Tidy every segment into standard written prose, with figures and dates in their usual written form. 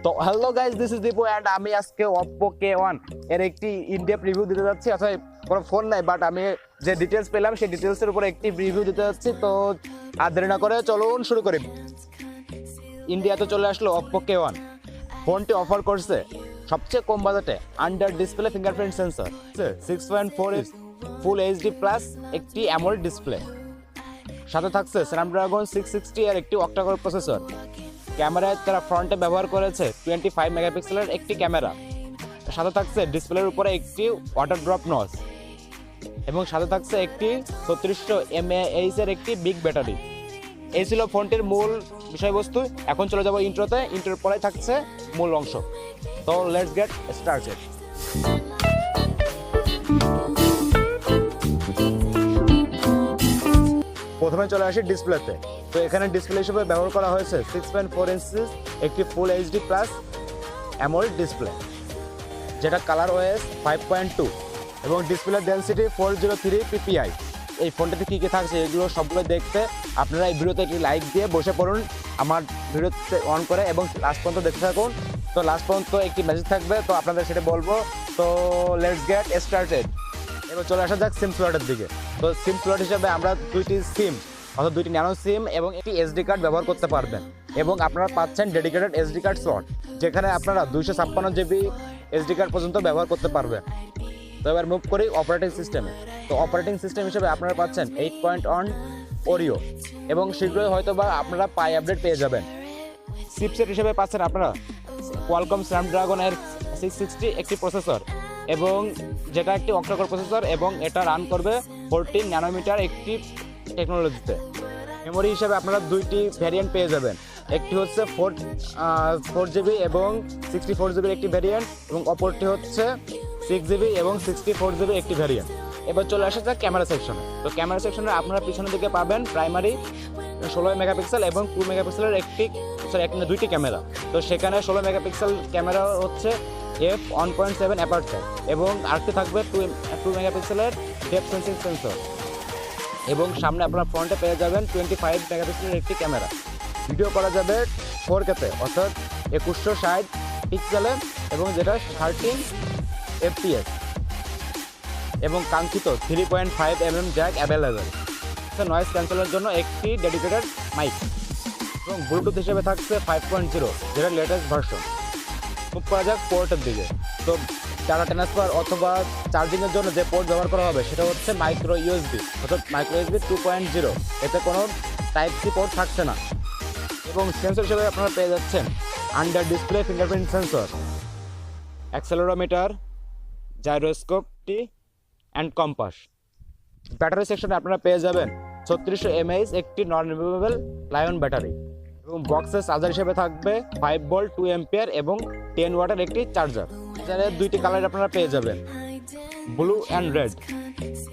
তো hello guys, this is Dipu and আমি আজকে Oppo K1 এর একটি ইনডেপথ রিভিউ দিতে যাচ্ছি। আসলে কোনো ফোন নাই, বাট আমি যে ডিটেলস পেলাম সেই ডিটেলসের উপর একটি রিভিউ দিতে যাচ্ছি। তো আর দেরি না করে চলুন শুরু করি। ইন্ডিয়াতে চলে আসলো Oppo K1। ফোনটি অফার করছে সবচেয়ে কম বাজেটে under display fingerprint sensor, 6.4 inch full HD plus একটি অ্যামোলেড ডিসপ্লে, সাথে থাকছে স্ন্যাপড্রাগন 660 এর একটি অক্টাকোর প্রসেসর। ক্যামেরায় তারা ফ্রন্টে ব্যবহার করেছে 25 মেগাপিক্সেলের একটি ক্যামেরা, সাথে থাকছে ডিসপ্লের উপরে একটি ওয়াটার ড্রপ নচ এবং সাথে থাকছে একটি 3600 mAh এর একটি বিগ ব্যাটারি। এই ছিল ফোনটির মূল বিষয়বস্তু। এখন চলে যাব ইন্ট্রোতে। ইন্ট্রোর পরে থাকছে মূল অংশ। তো লেটস গেট স্টার্টেড। প্রথমে চলে আসি ডিসপ্লেতে। তো এখানে ডিসপ্লে হিসেবে ব্যবহার করা হয়েছে 6.4 ইঞ্চিস একটি full HD plus AMOLED display, যেটা কালার ওএস 5.2 এবং ডিসপ্লে ডেনসিটি 403 ppi। এই ফোনটাতে কী কী থাকছে এগুলো সবগুলো দেখতে আপনারা এই ভিডিওতে একটি লাইক দিয়ে বসে পড়ুন, আমার ভিডিওতে অন করে, এবং লাস্ট পর্যন্ত দেখতে থাকুন। তো লাস্ট পর্যন্ত একটি মেসেজ থাকবে, তো আপনাদের সেটা বলবো। তো লেটস গেট স্টার্টেড। এবার চলে আসা যাক সিম স্লটের দিকে। তো সিম স্লট হিসেবে আমরা দুইটি সিম, অর্থাৎ দুইটি ন্যানো সিম এবং একটি এসডি কার্ড ব্যবহার করতে পারবেন, এবং আপনারা পাচ্ছেন ডেডিকেটেড এসডি কার্ড স্লট, যেখানে আপনারা 256 জিবি এসডি কার্ড পর্যন্ত ব্যবহার করতে পারবেন। তো এবার মুভ করি অপারেটিং সিস্টেমে। তো অপারেটিং সিস্টেম হিসেবে আপনারা পাচ্ছেন 8.1 ওরিও, এবং শীঘ্রই হয়তো বা আপনারা পাই আপডেট পেয়ে যাবেন। চিপসেট হিসেবে পাচ্ছেন আপনারা কোয়ালকম স্ন্যাপড্রাগন এর 660 একটি প্রসেসর, এবং যেটা একটি অক্টাকোর প্রসেসর, এবং এটা রান করবে 14 ন্যানোমিটার একটি টেকনোলজিতে। মেমোরি হিসেবে আপনারা দুইটি ভ্যারিয়েন্ট পেয়ে যাবেন। একটি হচ্ছে 4 জিবি এবং 64 জিবির একটি ভ্যারিয়েন্ট, এবং অপরটি হচ্ছে 6 জিবি এবং 64 জিবির একটি ভ্যারিয়েন্ট। এবার চলে আসা যাক ক্যামেরা সেকশনে। তো ক্যামেরা সেকশনে আপনারা পিছনের দিকে পাবেন প্রাইমারি 16 মেগাপিক্সেল এবং 2 মেগাপিক্সেলের দুইটি ক্যামেরা। তো সেখানে 16 মেগাপিক্সেল ক্যামেরা হচ্ছে f1.7 অ্যাপারচার, এবং আরেকটি থাকবে 2 মেগাপিক্সেলের ডেপথ সেন্সিং সেন্সর, এবং সামনে আপনারা ফ্রন্টে পেয়ে যাবেন 25 মেগাপিক্সেলের একটি ক্যামেরা। ভিডিও করা যাবে 4K-তে, অর্থাৎ 2160 পিক্সেলে, এবং যেটা 13 fps, এবং কাঙ্ক্ষিত 3.5 mm জ্যাক অ্যাভেলেবেল। নয়েজ ক্যান্সেলের জন্য একটি ডেডিকেটেড মাইক, এবং ব্লুটুথ হিসেবে থাকছে 5.0, যেটা লেটেস্ট ভার্সন। মুভ করা যাক পোর্টের দিকে। তো ডাটা ট্রান্সফার অথবা চার্জিংয়ের জন্য যে পোর্ট ব্যবহার করা হবে সেটা হচ্ছে মাইক্রো ইউএসবি, অর্থাৎ মাইক্রো ইউএসবি 2.0। এতে কোনো টাইপ সি পোর্ট থাকছে না। এবং সেন্সর হিসেবে আপনারা পেয়ে যাচ্ছেন under display fingerprint sensor, accelerometer, জাইরোস্কোপটি অ্যান্ড কম্পাস। ব্যাটারি সেকশনে আপনারা পেয়ে যাবেন 3600 mAh একটি নন রিমুভেবল লায়ন ব্যাটারি, এবং বক্সের চার্জার হিসেবে থাকবে 5 ভোল্ট 2 অ্যাম্পিয়ার এবং 10 ওয়াটের একটি চার্জার। চার্জারের দুইটি কালার আপনারা পেয়ে যাবেন, blue and red.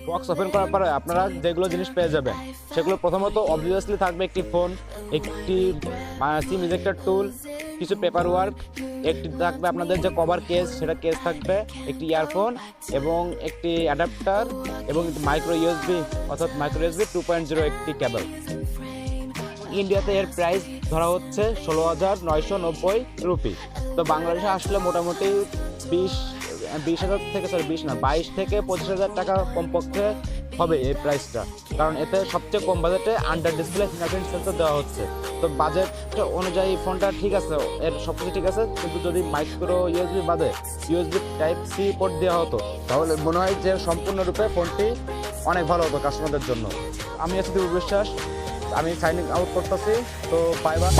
Box open করার পরে আপনারা যেগুলো জিনিস পেয়ে যাবেন সেগুলো প্রথমত অবভিয়াসলি থাকবে একটি ফোন, একটি সিম ইজেক্টর টুল, কিছু পেপার ওয়ার্ক, একটি থাকবে আপনাদের যে কভার কেস, সেটা কেস থাকবে, একটি ইয়ারফোন এবং একটি অ্যাডাপ্টার, এবং মাইক্রো ইউএসবি, অর্থাৎ মাইক্রো ইউএসবি 2.0 একটি কেবল। ইন্ডিয়াতে এর প্রাইস ধরা হচ্ছে 16,990 রুপি। তো বাংলাদেশে আসলে মোটামুটি 22 থেকে 25,000 টাকা কমপক্ষে হবে এই প্রাইসটা, কারণ এতে সবচেয়ে কম বাজেটে আন্ডার ডিসপ্লে ফিঙ্গারপ্রিন্ট সেন্সর দেওয়া হচ্ছে। তো বাজেট অনুযায়ী ফোনটা ঠিক আছে, এর সব কিছু ঠিক আছে, কিন্তু যদি মাইক্রো ইউএসবি বাদে ইউএসবি টাইপ সি পোর্ট দেওয়া হতো তাহলে মনে হয় যে সম্পূর্ণরূপে ফোনটি অনেক ভালো হতো কাস্টমারদের জন্য। আমি আছি দীপু বিশ্বাস, আমি সাইনিং আউট করতেছি। তো বাই বাই।